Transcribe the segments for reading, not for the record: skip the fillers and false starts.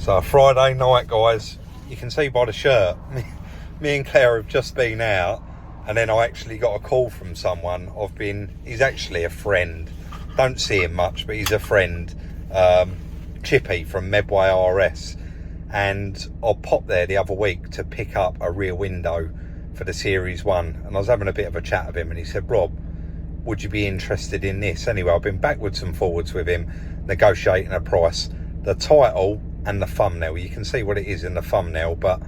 So Friday night, guys, you can see by the shirt, me and Claire have just been out, and then I actually got a call from someone. He's actually a friend, don't see him much, but he's a friend, Chippy from Medway RS, and I popped there the other week to pick up a rear window for the Series 1, and I was having a bit of a chat with him, and he said, Rob, would you be interested in this? Anyway, I've been backwards and forwards with him, negotiating a price. The title and the thumbnail, you can see what it is in the thumbnail, but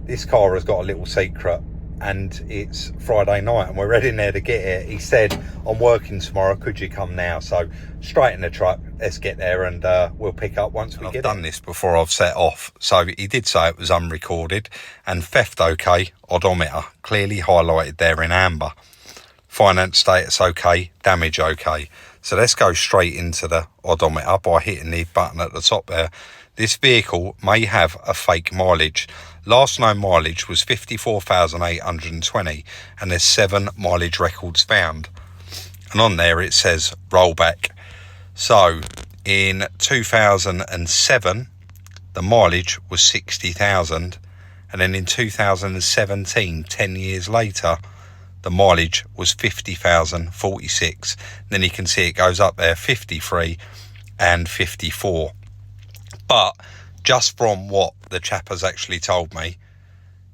this car has got a little secret, and it's Friday night and we're heading there to get it. He said, I'm working tomorrow, could you come now? So straight in the truck, let's get there, and we'll pick up once we get it. I've done this before I've set off, so he did say it was unrecorded, and theft okay, odometer clearly highlighted there in amber, finance status okay, damage okay. So let's go straight into the odometer by hitting the button at the top there. This vehicle may have a fake mileage. Last known mileage was 54,820, and there's 7 mileage records found. And on there it says rollback. So in 2007, the mileage was 60,000. And then in 2017, 10 years later, the mileage was 50,046. Then you can see it goes up there, 53 and 54. But just from what the chap has actually told me,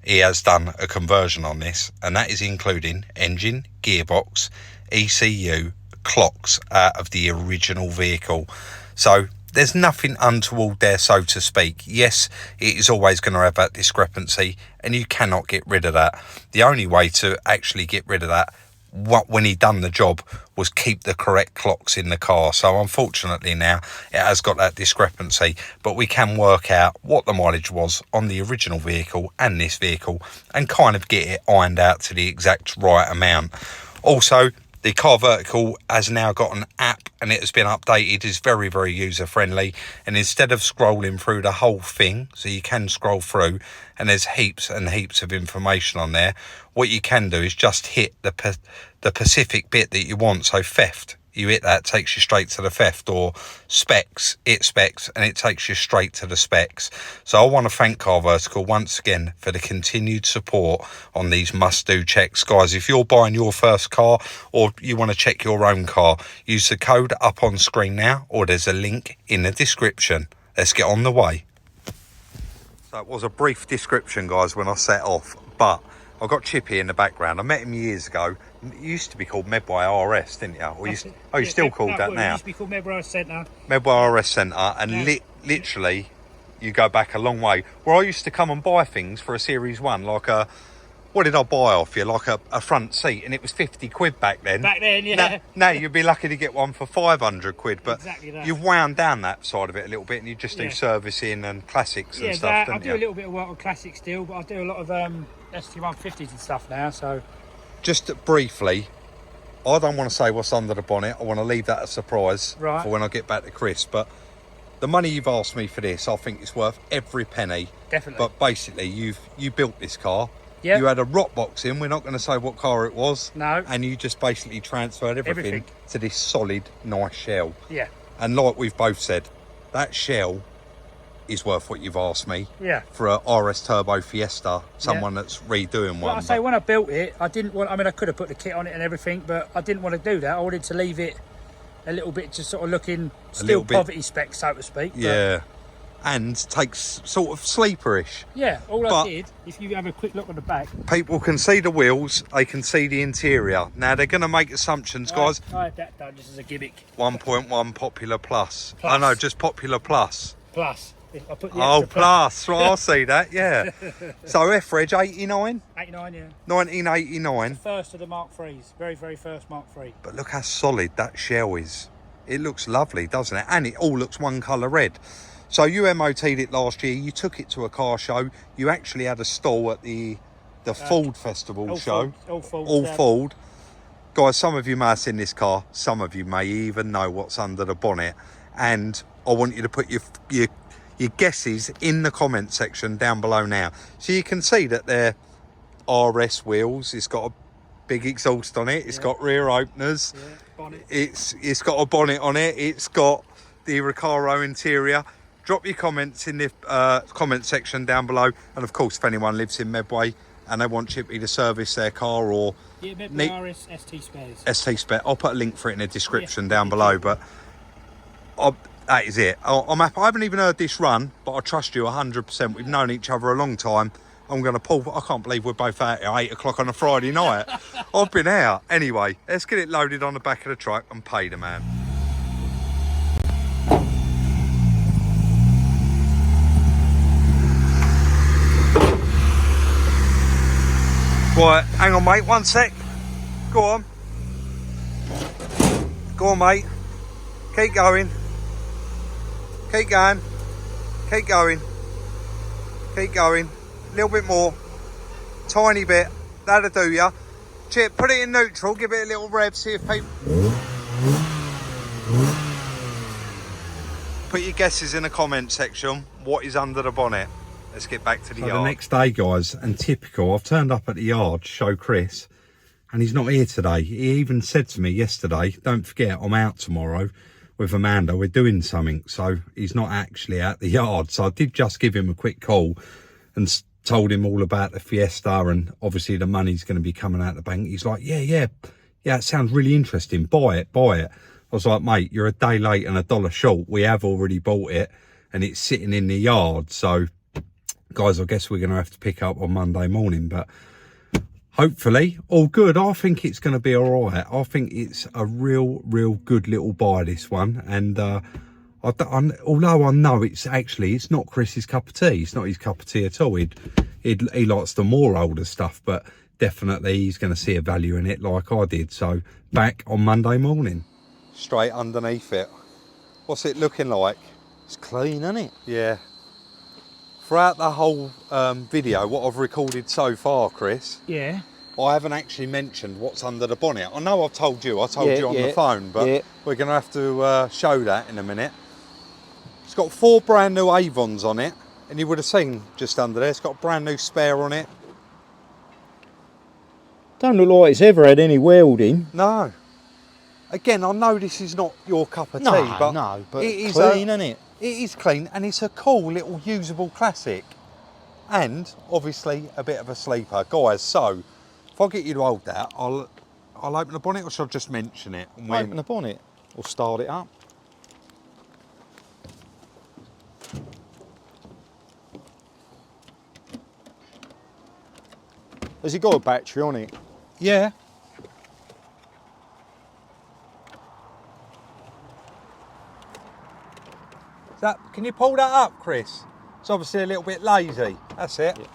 he has done a conversion on this, and that is including engine, gearbox, ECU, clocks out of the original vehicle. So there's nothing untoward there, so to speak. Yes, it is always going to have that discrepancy, and you cannot get rid of that. The only way to actually get rid of that, when he done the job, was keep the correct clocks in the car. So unfortunately now it has got that discrepancy, but we can work out what the mileage was on the original vehicle and this vehicle, and kind of get it ironed out to the exact right amount. Also, the Car Vertical has now got an app, and it has been updated. It's very, very user friendly, and instead of scrolling through the whole thing, so you can scroll through and there's heaps and heaps of information on there, what you can do is just hit the specific bit that you want. So theft, you hit that, takes you straight to the theft, or specs, hit specs, and it takes you straight to the specs. So I want to thank Car Vertical once again for the continued support on these must-do checks. Guys, if you're buying your first car, or you want to check your own car, use the code up on screen now, or there's a link in the description. Let's get on the way. So it was a brief description, guys, when I set off, but I've got Chippy in the background. I met him years ago. It used to be called Medway RS, didn't you? Or you still called that now? It used to be called Medway RS Centre. Medway RS Centre, and literally, you go back a long way. Where I used to come and buy things for a Series 1, like a, what did I buy off you? Like a front seat, and it was 50 quid back then. Back then, yeah. Now you'd be lucky to get one for 500 quid, but exactly that. You've wound down that side of it a little bit, and you just do servicing and classics and stuff, don't you? I do a little bit of work on classics still, but I do a lot of ST150s and stuff now, so. Just briefly, I don't want to say what's under the bonnet. I want to leave that a surprise for when I get back to Chris, but the money you've asked me for this, I think it's worth every penny. Definitely. But basically, you built this car. Yep. You had a rock box in. We're not going to say what car it was. No. And you just basically transferred everything to this solid, nice shell. Yeah. And like we've both said, that shell is worth what you've asked me. Yeah. For a RS Turbo Fiesta, someone that's redoing one. Like I say, when I built it, I didn't want, I mean, I could have put the kit on it and everything, but I didn't want to do that. I wanted to leave it a little bit just sort of looking still poverty spec, so to speak. Yeah. And takes sort of sleeperish. Yeah, I did, if you have a quick look on the back. People can see the wheels, they can see the interior. Now, they're going to make assumptions, guys. I had that done just as a gimmick. 1.1 Popular Plus. I know, just Popular Plus. Plus. I put the plus. Right, I'll see that, yeah. So, F-Reg, 89? 89, yeah. 1989. The first of the Mark IIIs. Very, very first Mark III. But look how solid that shell is. It looks lovely, doesn't it? And it all looks one colour red. So you MOT'd it last year, you took it to a car show, you actually had a stall at the Ford Festival show. All Ford. Guys, some of you may have seen this car, some of you may even know what's under the bonnet. And I want you to put your guesses in the comment section down below now. So you can see that they're RS wheels, it's got a big exhaust on it, it's got rear openers, bonnet. It's got a bonnet on it, it's got the Recaro interior. Drop your comments in the comment section down below. And of course, if anyone lives in Medway and they want Chippy to service their car or Medway RS ST Spares. ST Spare, I'll put a link for it in the description down below. But that is it. I'm happy. I haven't even heard this run, but I trust you 100%. We've known each other a long time. I'm going to pull. I can't believe we're both out at 8 o'clock on a Friday night. I've been out. Anyway, let's get it loaded on the back of the truck and pay the man. Right, hang on, mate. 1 sec. Go on. Go on, mate. Keep going. Keep going. Keep going. Keep going. A little bit more. Tiny bit. That'll do ya. Chip, put it in neutral. Give it a little rev. See if people... Put your guesses in the comment section. What is under the bonnet? Let's get back to the yard. The next day, guys, and typical, I've turned up at the yard to show Chris, and he's not here today. He even said to me yesterday, don't forget, I'm out tomorrow with Amanda. We're doing something. So he's not actually at the yard. So I did just give him a quick call and told him all about the Fiesta, and obviously the money's going to be coming out of the bank. He's like, yeah, it sounds really interesting. Buy it. I was like, mate, you're a day late and $1 short. We have already bought it, and it's sitting in the yard. So, guys, I guess we're going to have to pick up on Monday morning, but hopefully all good. I think it's going to be all right. I think it's a real good little buy, this one. And although I know it's not Chris's cup of tea. It's not his cup of tea at all. He likes the more older stuff, but definitely he's going to see a value in it like I did. So back on Monday morning. Straight underneath it. What's it looking like? It's clean, isn't it? Yeah. Throughout the whole video, what I've recorded so far, Chris, yeah, I haven't actually mentioned what's under the bonnet. I know I've told you. I told you on the phone, but we're going to have to show that in a minute. It's got 4 brand new Avons on it, and you would have seen just under there, it's got a brand new spare on it. Don't look like it's ever had any welding. No. Again, I know this is not your cup of tea, but it is clean, isn't it? It is clean, and it's a cool little usable classic, and obviously a bit of a sleeper, guys. So if I get you to hold that, I'll open the bonnet, or shall I just mention it? Open the bonnet or start it up. Has it got a battery on it? Yeah. Can you pull that up, Chris? It's obviously a little bit lazy. That's it. Yeah.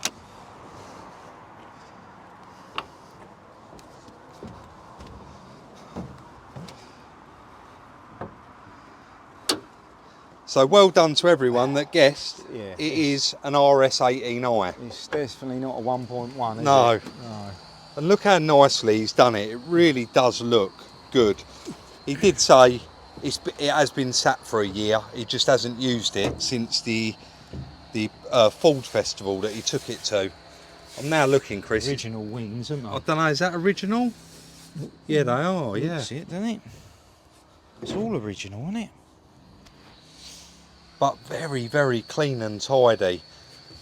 So well done to everyone that guessed. Yeah. It is an RS18i. It's definitely not a 1.1, is no. it? No. And look how nicely he's done it. It really does look good. He did say it has been sat for a year. He just hasn't used it since the Ford festival that he took it to. I'm now looking, Chris. Original wings, aren't they? I don't know, is that original? Yeah, they are, yeah. Looks it, doesn't it? It's all original, isn't it? But very clean and tidy.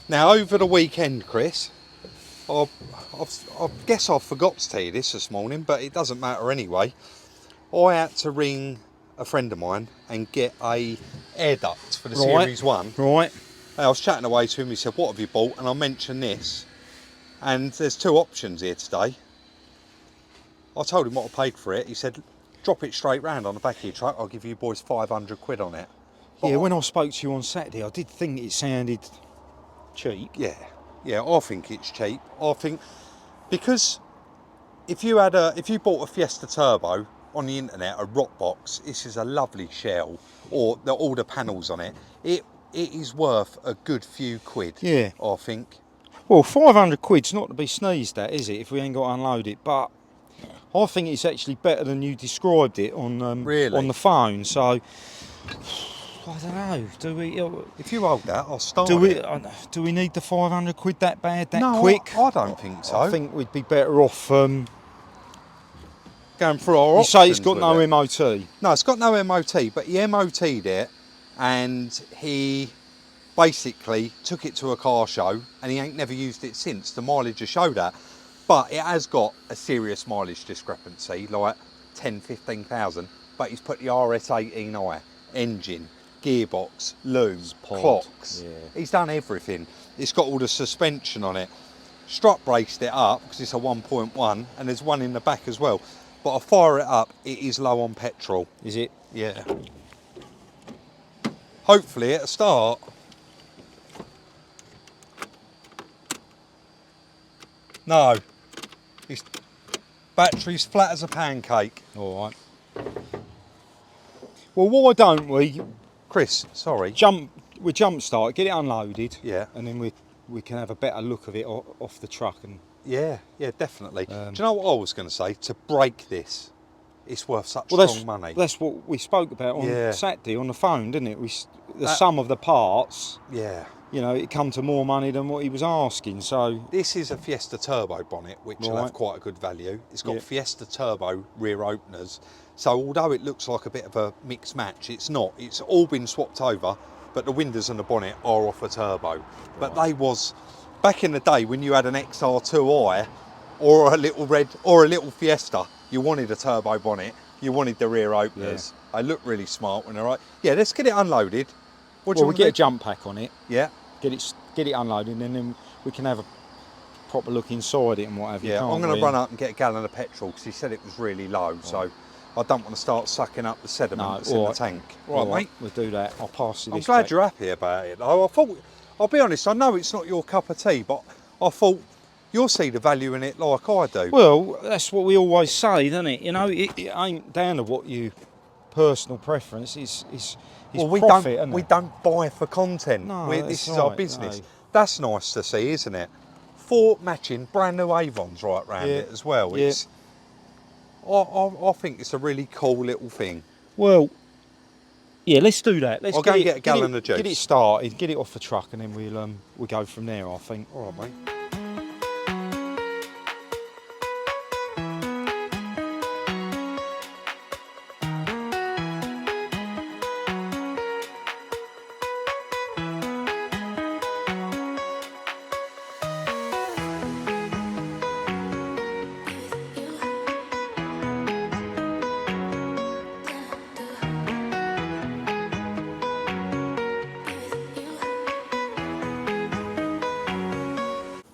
Now, over the weekend, Chris, I guess I forgot to tell you this morning, but it doesn't matter anyway. I had to ring a friend of mine and get a air duct for the Series 1. Right. I was chatting away to him, he said, what have you bought? And I mentioned this. And there's 2 options here today. I told him what I paid for it. He said, drop it straight round on the back of your truck. I'll give you boys 500 quid on it. But yeah, when I spoke to you on Saturday, I did think it sounded cheap. Yeah, I think it's cheap. I think, because if you bought a Fiesta Turbo on the internet, a rock box, this is a lovely shell, or all the panels on it, it is worth a good few quid. Yeah, I think. Well, 500 quid's not to be sneezed at, is it, if we ain't got to unload it? But I think it's actually better than you described it on really? On the phone. So I don't know. Do we? If you hold that, I'll start. Do we need the 500 quid that bad, that no, quick? I don't think so. I think we'd be better off going through our options. You say it's got no MOT? No, it's got no MOT, but he MOT'd it, and he basically took it to a car show and he ain't never used it since. The mileage has showed that. But it has got a serious mileage discrepancy, like 10, 15,000. But he's put the RS18i, engine, gearbox, looms, clocks. Yeah. He's done everything. It's got all the suspension on it. Strut braced it up because it's a 1.1 and there's one in the back as well. But I fire it up, it is low on petrol. Is it? Yeah. Hopefully at a start. No. His battery's flat as a pancake. All right. Well, why don't we, Chris, sorry. jump start, get it unloaded, Yeah. and then we can have a better look of it off the truck. And Yeah, definitely. Do you know what I was going to say? To break this, it's worth such strong money. That's what we spoke about on Yeah. Saturday on the phone, didn't it? The sum of the parts, Yeah. you know, it come to more money than what he was asking. So This is a Fiesta Turbo bonnet, which will have Right. quite a good value. It's got Yeah. Fiesta Turbo rear openers. So although it looks like a bit of a mixed match, it's not. It's all been swapped over, but the windows and the bonnet are off a turbo. But they was, back in the day when you had an XR2i or a little red or a little Fiesta, you wanted a turbo bonnet, you wanted the rear openers. They look really smart when they're right. Yeah, let's get it unloaded. What do you we want get to a jump pack on it, Yeah. get it unloaded, and then we can have a proper look inside it and what have you. Yeah, can't I'm going we? to run up and get a gallon of petrol because he said it was really low, so I don't want to start sucking up the sediment that's in the tank. Right, mate. We'll do that. I'll pass you I'm this glad back. you're happy about it. I thought, I'll be honest, I know it's not your cup of tea, but I thought you'll see the value in it like I do. Well, that's what we always say, doesn't it? You know, it ain't down to what you personal preference is. Well, we profit, don't isn't it? buy for content. No, This that's is our right, business. no. That's nice to see, isn't it? 4 matching brand new Avons right round Yeah, it as well. yeah. It's, I think it's a really cool little thing. Well, yeah, let's do that. Let's I'll go and get a gallon of juice. Get it started, get it off the truck, and then we'll go from there, I think. All right, mate.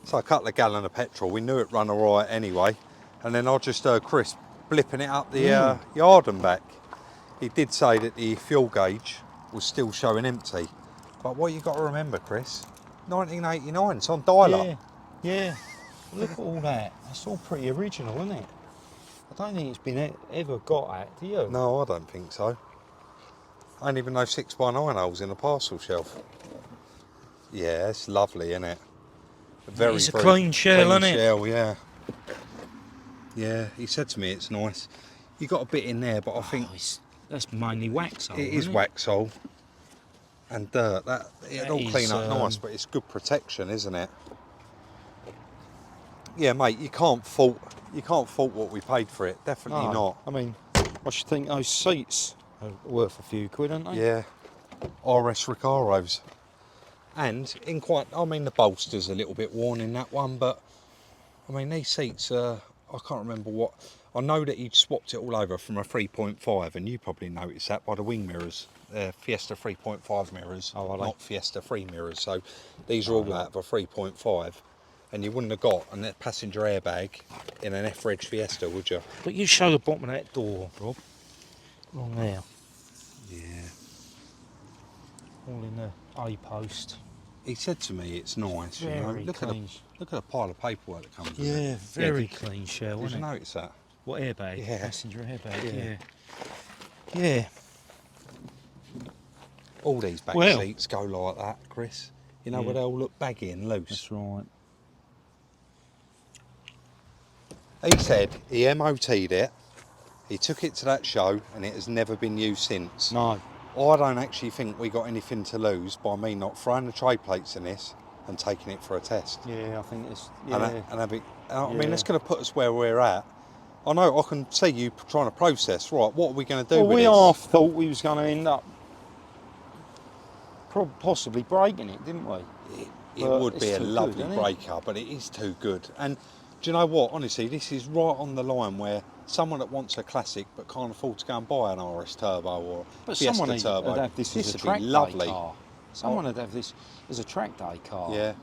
So a couple of gallon of petrol, we knew it run all right anyway. And then I just heard Chris blipping it up the yard and back. He did say that the fuel gauge was still showing empty. But what you got to remember, Chris, 1989, it's on dial-up. Yeah. Look at all that. That's all pretty original, isn't it? I don't think it's been ever got at, do you? No, I don't think so. I ain't even know 6x9 holes in a parcel shelf. Yeah, it's lovely, isn't it? It's a clean shell, isn't it? Shell, yeah. Yeah, he said to me it's nice. You got a bit in there, but I think That's mainly Vauxhall. it is Vauxhall and dirt. It'll all clean up nice, but it's good protection, isn't it? Yeah, mate, you can't fault what we paid for it. Definitely not. I mean, I should think those seats are worth a few quid, aren't they? Yeah, RS Recaros. And the bolster's a little bit worn in that one, but I mean, these seats, I can't remember what. I know that he swapped it all over from a 3.5, and you probably noticed that by the wing mirrors. Fiesta 3.5 mirrors, not Fiesta 3 mirrors. So these are all out of a 3.5, and you wouldn't have got a passenger airbag in an F-Reg Fiesta, would you? But you show the bottom of that door, Rob. Along there. Yeah. All in the A-post. He said to me it's nice, you know. Very Look at the pile of paperwork that comes with it. Yeah, very clean shell, Did isn't you it? notice that? What airbag? Yeah. Passenger airbag, Yeah. Yeah. All these back Well. seats go like that, Chris. You know, where they all look baggy and loose. That's right. He said he MOT'd it, he took it to that show, and it has never been used since. No. I don't actually think we got anything to lose by me not throwing the trade plates in this and taking it for a test. Yeah, I think it's... I mean, that's going to put us where we're at. I know, I can see you trying to process, right, what are we going to do with we this? half thought we was going to end up possibly breaking it, didn't we? It would be a lovely breaker, but it is too good. And do you know what? Honestly, this is right on the line where someone that wants a classic but can't afford to go and buy an RS Turbo or Fiesta Turbo, would have this as a track day car. Someone would have this as a track day car. Yeah.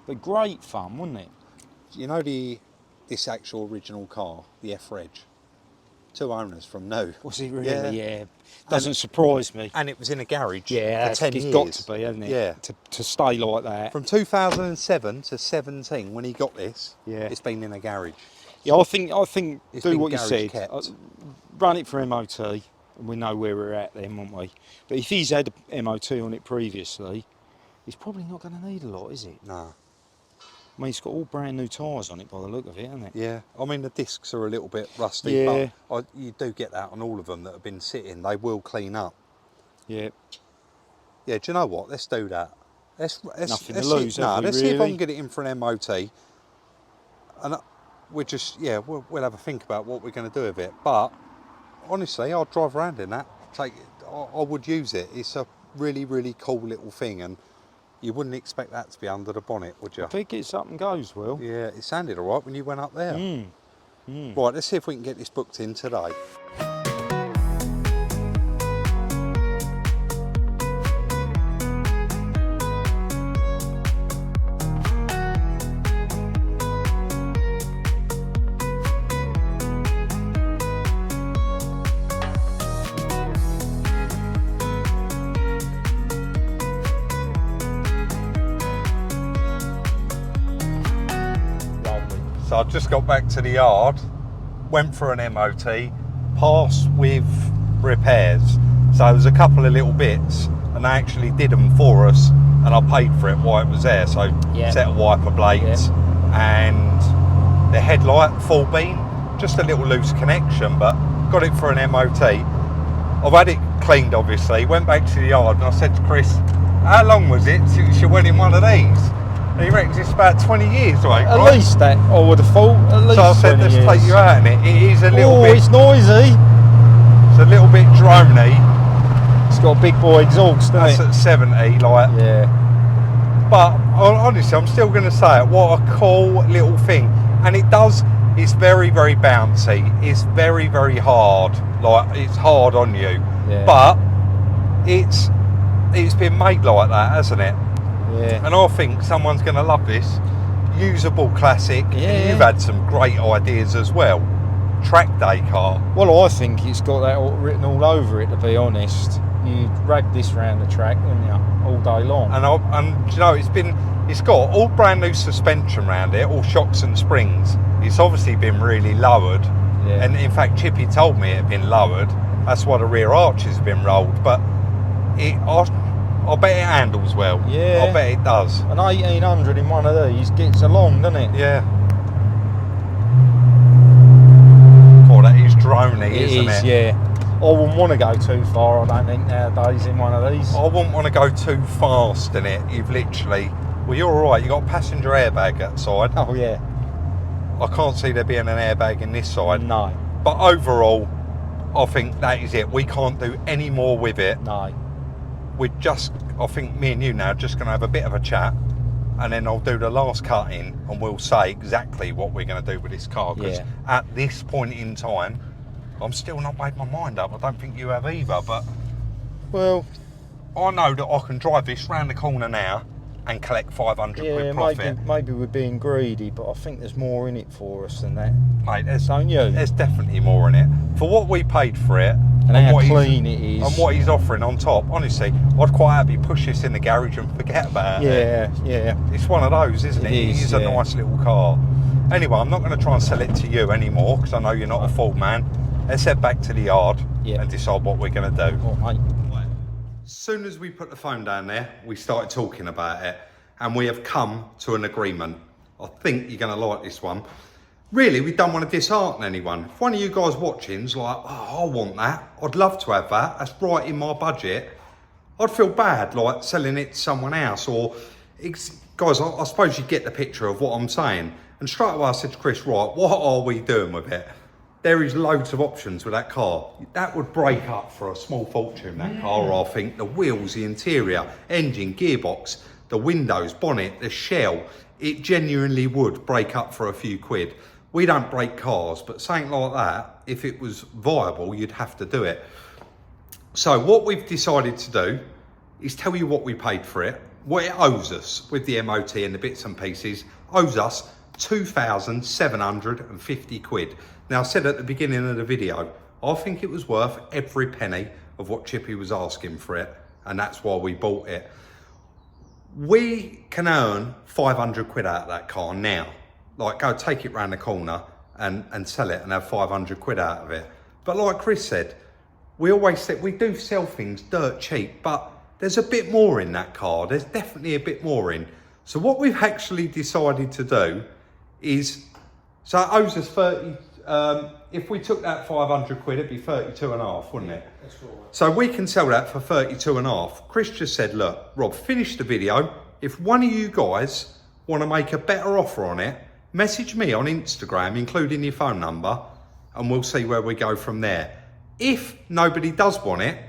But great fun, wouldn't it? You know this actual original car, the F-Reg? 2 owners from new. Was it really? Yeah. Doesn't surprise me. And it was in a garage for 10 years. It's got to be, hasn't it? Yeah. To stay like that. From 2007 to 17, when he got this, it's been in a garage. Yeah, I think It's do been what you garage said. kept. Run it for MOT, and we know where we're at then, won't we? But if he's had a MOT on it previously, he's probably not going to need a lot, is it? No. I mean, it's got all brand new tyres on it by the look of it, hasn't it? Yeah, I mean the discs are a little bit rusty, Yeah. but you do get that on all of them that have been sitting. They will clean up. Yeah. Yeah, do you know what? Let's do that. Nothing to lose, have we, let's see if I really? can get it in for an MOT. And we'll just, we'll have a think about what we're going to do with it. But honestly, I'll drive around in that. I would use it. It's a really, really cool little thing, and you wouldn't expect that to be under the bonnet, would you? I think it's up and goes, Will. Yeah, it sounded all right when you went up there. Right, let's see if we can get this booked in today. So I just got back to the yard, went for an MOT, passed with repairs. So there's a couple of little bits, and they actually did them for us, and I paid for it while it was there. So set of wiper blades and the headlight, full beam, just a little loose connection, but got it for an MOT. I've had it cleaned, obviously. Went back to the yard and I said to Chris, how long was it since you went in one of these? And he reckons it's about 20 years, right? At least that, I would have thought. At least so I said, let's take you out in it. It is a little bit... it's noisy. It's a little bit droney. It's got a big boy exhaust, That's doesn't it? at 70, like... Yeah. But honestly, I'm still going to say it. What a cool little thing. And it's very, very bouncy. It's very, very hard. Like, it's hard on you. Yeah. But it's been made like that, hasn't it? Yeah. And I think someone's going to love this. Usable classic. Yeah. And you've had some great ideas as well. Track day car. Well, I think it's got that written all over it, to be honest. You drag this round the track, wouldn't you, all day long. And you know, it's got all brand new suspension around it, all shocks and springs. It's obviously been really lowered. Yeah. And in fact, Chippy told me it had been lowered. That's why the rear arches have been rolled. But I bet it handles well. Yeah. I bet it does. An 1800 in one of these gets along, doesn't it? Yeah. Oh, that is droney, isn't it? Yeah. I wouldn't want to go too far, I don't think, nowadays in one of these. I wouldn't want to go too fast in it. You've literally... Well, you're all right. You've got a passenger airbag outside. Oh, yeah. I can't see there being an airbag in this side. No. But overall, I think that is it. We can't do any more with it. No. I think me and you now are just going to have a bit of a chat, and then I'll do the last cut in and we'll say exactly what we're going to do with this car, because at this point in time, I'm still not made my mind up. I don't think you have either, but well, I know that I can drive this round the corner now and collect 500 quid profit. Maybe we're being greedy, but I think there's more in it for us than that. Mate, don't you? There's definitely more in it. For what we paid for it, and how clean it is, and what he's offering on top, honestly, I'd quite happy push this in the garage and forget about it. Yeah. It's one of those, isn't it? It is a nice little car. Anyway, I'm not going to try and sell it to you anymore, because I know you're not a Ford man. Let's head back to the yard and decide what we're going to do. Oh, mate. As soon as we put the phone down there, we started talking about it, and we have come to an agreement. I think you're going to like this one. Really, we don't want to dishearten anyone. If one of you guys watching's like, oh, I want that, I'd love to have that, that's right in my budget, I'd feel bad like selling it to someone else. Or, guys, I suppose you get the picture of what I'm saying. And straight away I said to Chris, right, what are we doing with it? there is loads of options with that car. That would break up for a small fortune, that car, I think. The wheels, the interior, engine, gearbox, the windows, bonnet, the shell, it genuinely would break up for a few quid. We don't break cars, but something like that, if it was viable, you'd have to do it. So what we've decided to do is tell you what we paid for it, what it owes us with the MOT and the bits and pieces, owes us 2,750 quid. Now, I said at the beginning of the video, I think it was worth every penny of what Chippy was asking for it, and that's why we bought it. We can earn 500 quid out of that car now. Like, go take it round the corner and sell it and have 500 quid out of it. But like Chris said, we always said we do sell things dirt cheap, but there's a bit more in that car. There's definitely a bit more in. So what we've actually decided to do is, so it owes us 30, if we took that 500 quid, it'd be 32 and a half, wouldn't it? That's right. So we can sell that for 32 and a half. Chris just said, look, Rob, finish the video. If one of you guys want to make a better offer on it, message me on Instagram, including your phone number, and we'll see where we go from there. If nobody does want it,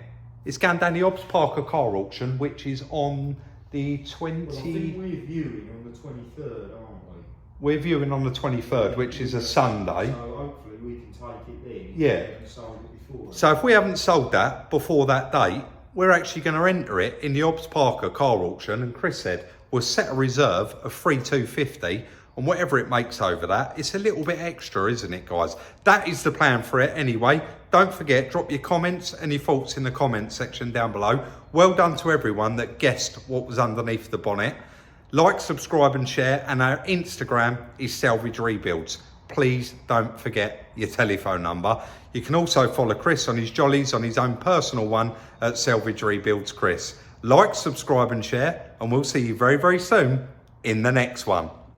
it's going down the Obbs Parker car auction, which is on the 20... Well, I think we're viewing on the 23rd, aren't we? We're viewing on the 23rd, which is a Sunday. So hopefully we can take it then. Yeah. We haven't sold it before. So if we haven't sold that before that date, we're actually going to enter it in the Obbs Parker car auction. And Chris said, we'll set a reserve of 3,250, and whatever it makes over that, it's a little bit extra, isn't it, guys? That is the plan for it anyway. Don't forget, drop your comments and your thoughts in the comments section down below. Well done to everyone that guessed what was underneath the bonnet. Like, subscribe and share, and our Instagram is Salvage Rebuilds. Please don't forget your telephone number. You can also follow Chris on his jollies on his own personal one at Salvage Rebuilds Chris. Like, subscribe and share, and we'll see you very, very soon in the next one.